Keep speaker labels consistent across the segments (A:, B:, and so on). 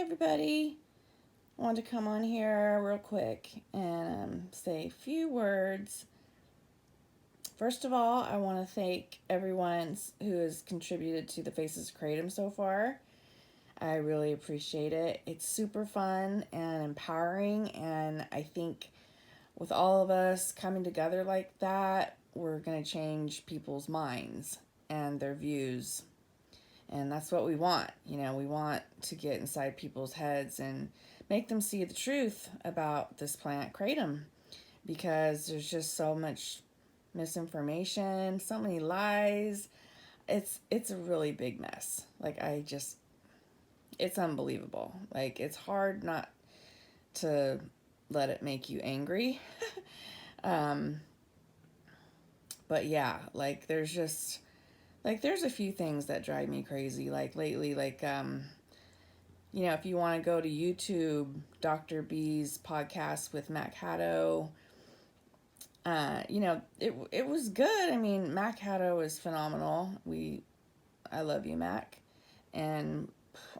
A: everybody. I wanted to come on here real quick and say a few words. First of all, I want to thank everyone who has contributed to the Faces of Kratom so far. I really appreciate it. It's super fun and empowering, and I think with all of us coming together like that, we're going to change people's minds and their views. And that's what we want. We want to get inside people's heads and make them see the truth about this plant kratom, because there's just so much misinformation, so many lies. It's a really big mess. It's unbelievable. It's hard not to let it make you angry. um, but yeah, there's a few things that drive me crazy. Lately, if you want to go to YouTube, Dr. B's podcast with Mac Haddo, it was good. I mean, Mac Haddo is phenomenal. I love you, Mac, and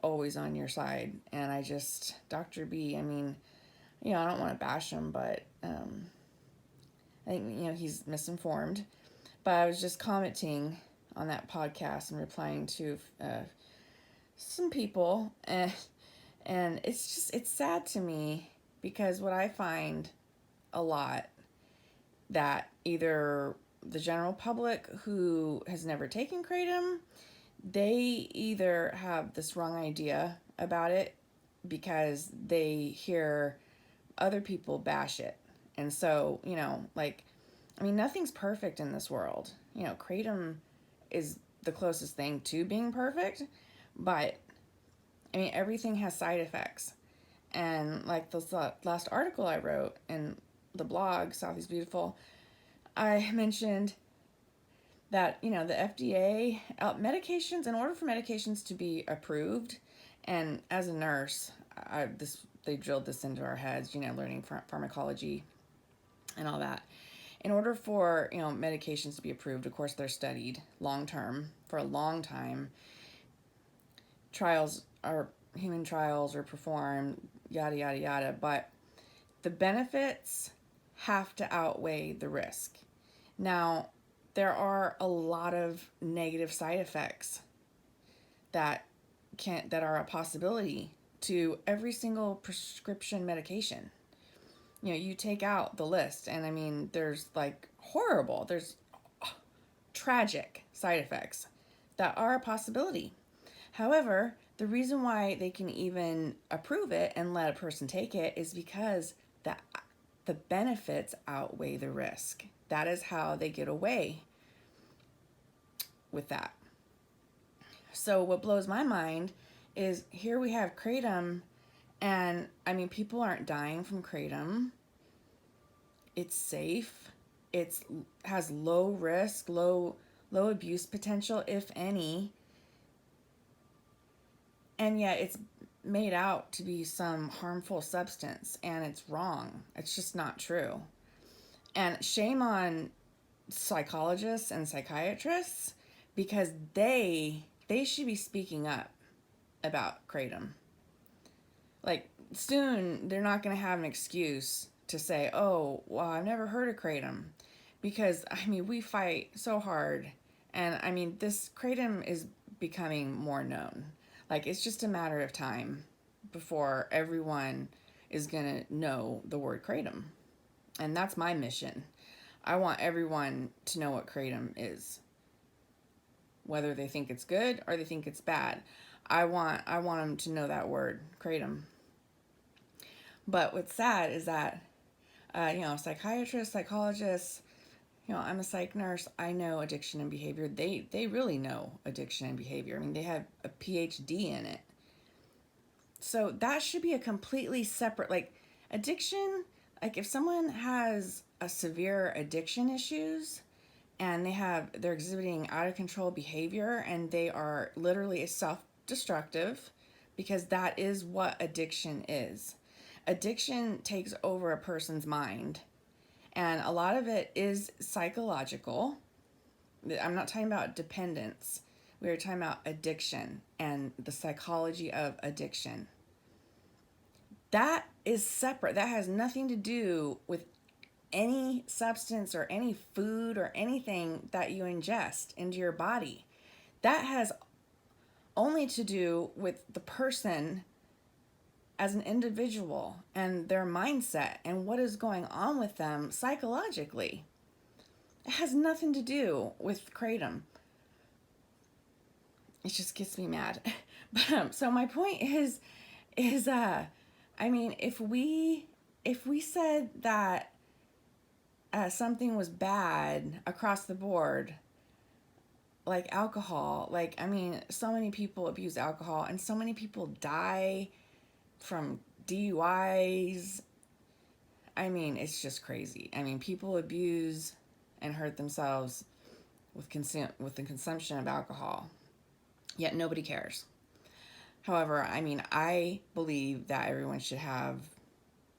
A: always on your side. And Dr. B, I mean, I don't want to bash him, but I think, he's misinformed. But I was just commenting on that podcast and replying to some people, and it's sad to me, because what I find a lot, that either the general public who has never taken kratom, they either have this wrong idea about it because they hear other people bash it. And so, nothing's perfect in this world. Kratom is the closest thing to being perfect, but everything has side effects. And like this last article I wrote in the blog, Southeast Beautiful, I mentioned that, the FDA, medications, in order for medications to be approved, and as a nurse, they drilled this into our heads, learning pharmacology and all that. In order for, medications to be approved, of course, they're studied long-term for a long time. Human trials are performed, yada, yada, yada, but the benefits have to outweigh the risk. Now, there are a lot of negative side effects that are a possibility to every single prescription medication. You take out the list, and there's there's tragic side effects that are a possibility. However, the reason why they can even approve it and let a person take it is because the benefits outweigh the risk. That is how they get away with that. So what blows my mind is, here we have kratom, and people aren't dying from kratom. It's safe. It has low risk, low abuse potential, if any. And yet it's made out to be some harmful substance, and it's wrong. It's just not true. And shame on psychologists and psychiatrists, because they should be speaking up about kratom. Soon they're not going to have an excuse to say, oh, well, I've never heard of kratom, because we fight so hard, and this kratom is becoming more known. It's just a matter of time before everyone is going to know the word kratom. And that's my mission. I want everyone to know what kratom is, whether they think it's good or they think it's bad. I want them to know that word, kratom. But what's sad is that, psychiatrists, psychologists, I'm a psych nurse. I know addiction and behavior. They really know addiction and behavior. They have a PhD in it. So that should be a completely separate, addiction. If someone has a severe addiction issues, and they're exhibiting out of control behavior, and they are literally self-destructive, because that is what addiction is. Addiction takes over a person's mind, and a lot of it is psychological. I'm not talking about dependence. We are talking about addiction and the psychology of addiction. That is separate. That has nothing to do with any substance or any food or anything that you ingest into your body. That has only to do with the person as an individual and their mindset and what is going on with them psychologically. It has nothing to do with Kratom. It just gets me mad. But so my point is I mean, if we said that something was bad across the board, like alcohol, like, I mean, so many people abuse alcohol and so many people die from DUIs. I mean, it's just crazy. I mean, people abuse and hurt themselves with the consumption of alcohol, yet nobody cares. However, I mean, I believe that everyone should have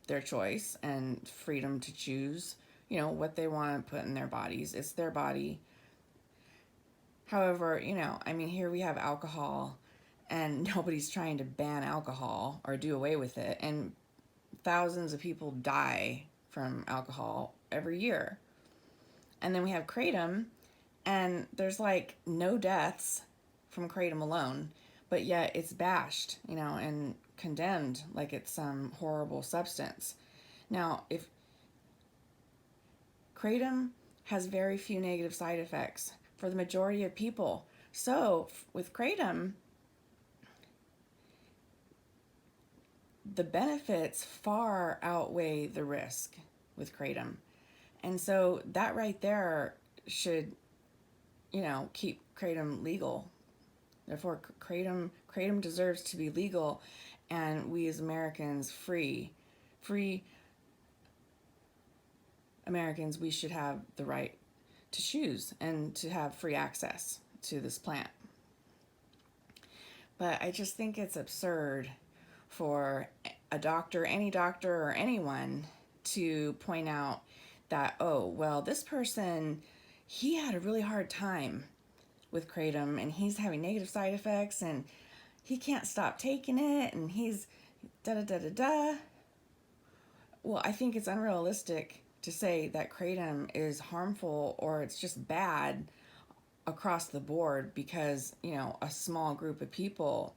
A: their choice and freedom to choose, what they want to put in their bodies. It's their body. However, I mean, here we have alcohol and nobody's trying to ban alcohol or do away with it. And thousands of people die from alcohol every year. And then we have Kratom, and there's like no deaths from Kratom alone, but yet it's bashed, and condemned like it's some horrible substance. Now, if Kratom has very few negative side effects for the majority of people. So with Kratom, the benefits far outweigh the risk with Kratom. And so that right there should, keep Kratom legal. Therefore, Kratom deserves to be legal, and we as Americans, free Americans, we should have the right to choose and to have free access to this plant. But I just think it's absurd for a doctor, any doctor or anyone, to point out that, oh, well, this person, he had a really hard time with Kratom and he's having negative side effects and he can't stop taking it and he's da-da-da-da-da. Well, I think it's unrealistic to say that Kratom is harmful or it's just bad across the board because, a small group of people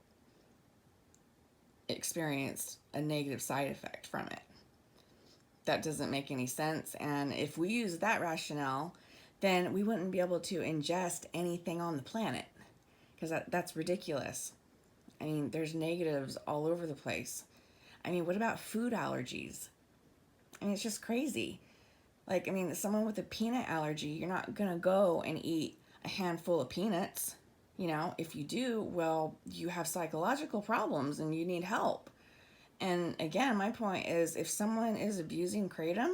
A: experienced a negative side effect from it. That doesn't make any sense. And if we use that rationale, then we wouldn't be able to ingest anything on the planet because that's ridiculous. I mean, there's negatives all over the place. I mean, what about food allergies? I mean, it's just crazy. Like, I mean, someone with a peanut allergy, you're not going to go and eat a handful of peanuts. If you do, well, you have psychological problems and you need help. And again, my point is, if someone is abusing Kratom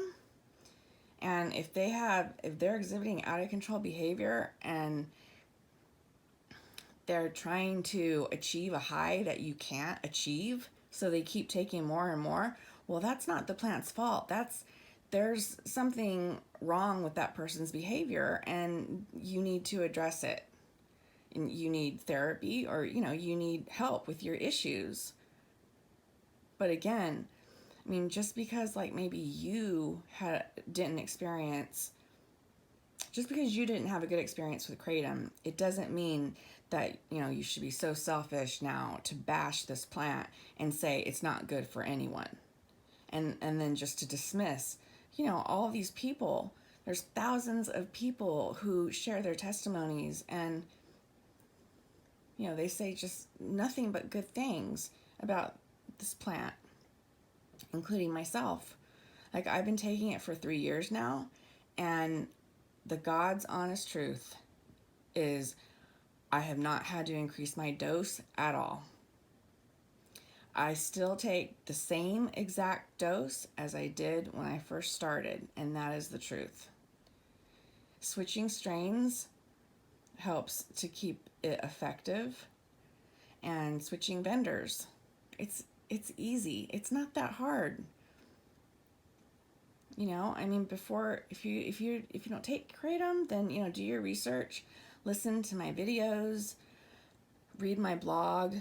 A: and if they're exhibiting out of control behavior and they're trying to achieve a high that you can't achieve, so they keep taking more and more, well, that's not the plant's fault. There's something wrong with that person's behavior and you need to address it. And you need therapy or, you need help with your issues. But again, I mean, just because maybe didn't have a good experience with Kratom, it doesn't mean that, you should be so selfish now to bash this plant and say it's not good for anyone. And then just to dismiss, all of these people, there's thousands of people who share their testimonies and, they say just nothing but good things about this plant, including myself. Like, I've been taking it for 3 years now, and the God's honest truth is I have not had to increase my dose at all. I still take the same exact dose as I did when I first started, and that is the truth. Switching strains helps to keep it effective, and switching vendors, it's easy. It's not that hard. I mean, if you don't take Kratom, then do your research, listen to my videos, read my blog.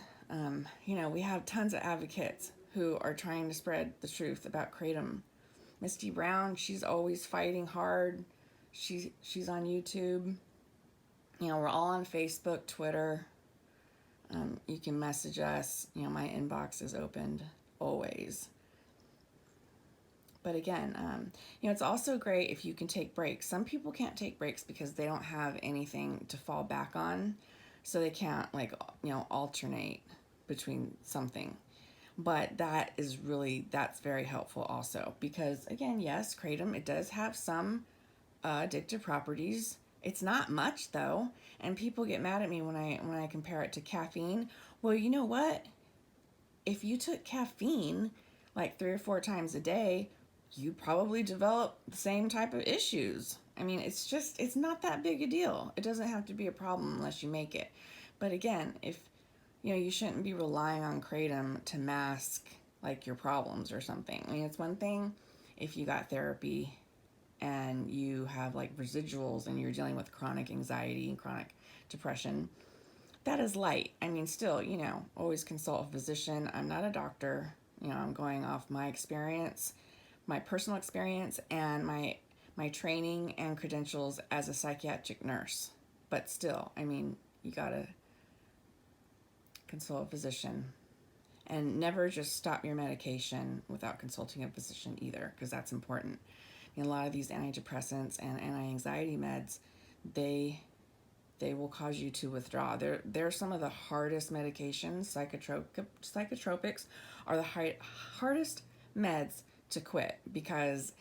A: We have tons of advocates who are trying to spread the truth about Kratom. Misty Brown, she's always fighting hard. She's on YouTube. You know, we're all on Facebook, Twitter. You can message us. You know, my inbox is opened always. But again, you know, it's also great if you can take breaks. Some people can't take breaks because they don't have anything to fall back on. So they can't, like, you know, alternate between something. But that's very helpful also. Because again, yes, Kratom, it does have some addictive properties. It's not much though. And people get mad at me when I compare it to caffeine. Well, you know what? If you took caffeine like 3 or 4 times a day, you'd probably develop the same type of issues. I mean, it's not that big a deal. It doesn't have to be a problem unless you make it. But again, if you know, you shouldn't be relying on Kratom to mask like your problems or something. I mean, it's one thing if you got therapy and you have like residuals and you're dealing with chronic anxiety and chronic depression. That is light. I mean, still, you know, always consult a physician. I'm not a doctor. You know, I'm going off my experience, my personal experience, and my training and credentials as a psychiatric nurse. But still, I mean, you gotta consult a physician. And never just stop your medication without consulting a physician either, because that's important. I mean, a lot of these antidepressants and anti-anxiety meds, they will cause you to withdraw. They're some of the hardest medications. Psychotropics are the hardest meds to quit because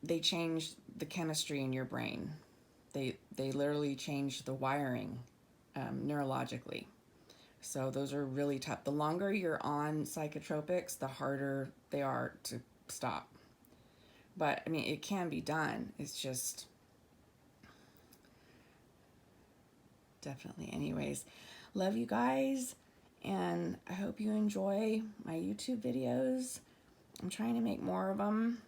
A: they change the chemistry in your brain. They literally change the wiring neurologically. So those are really tough. The longer you're on psychotropics, the harder they are to stop. But I mean, it can be done. It's just definitely. Anyways, love you guys, and I hope you enjoy my YouTube videos. I'm trying to make more of them.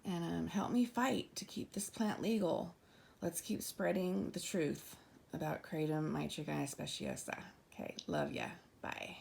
A: And help me fight to keep this plant legal. Let's keep spreading the truth about Kratom mitrigyna speciosa. Okay, love ya. Bye.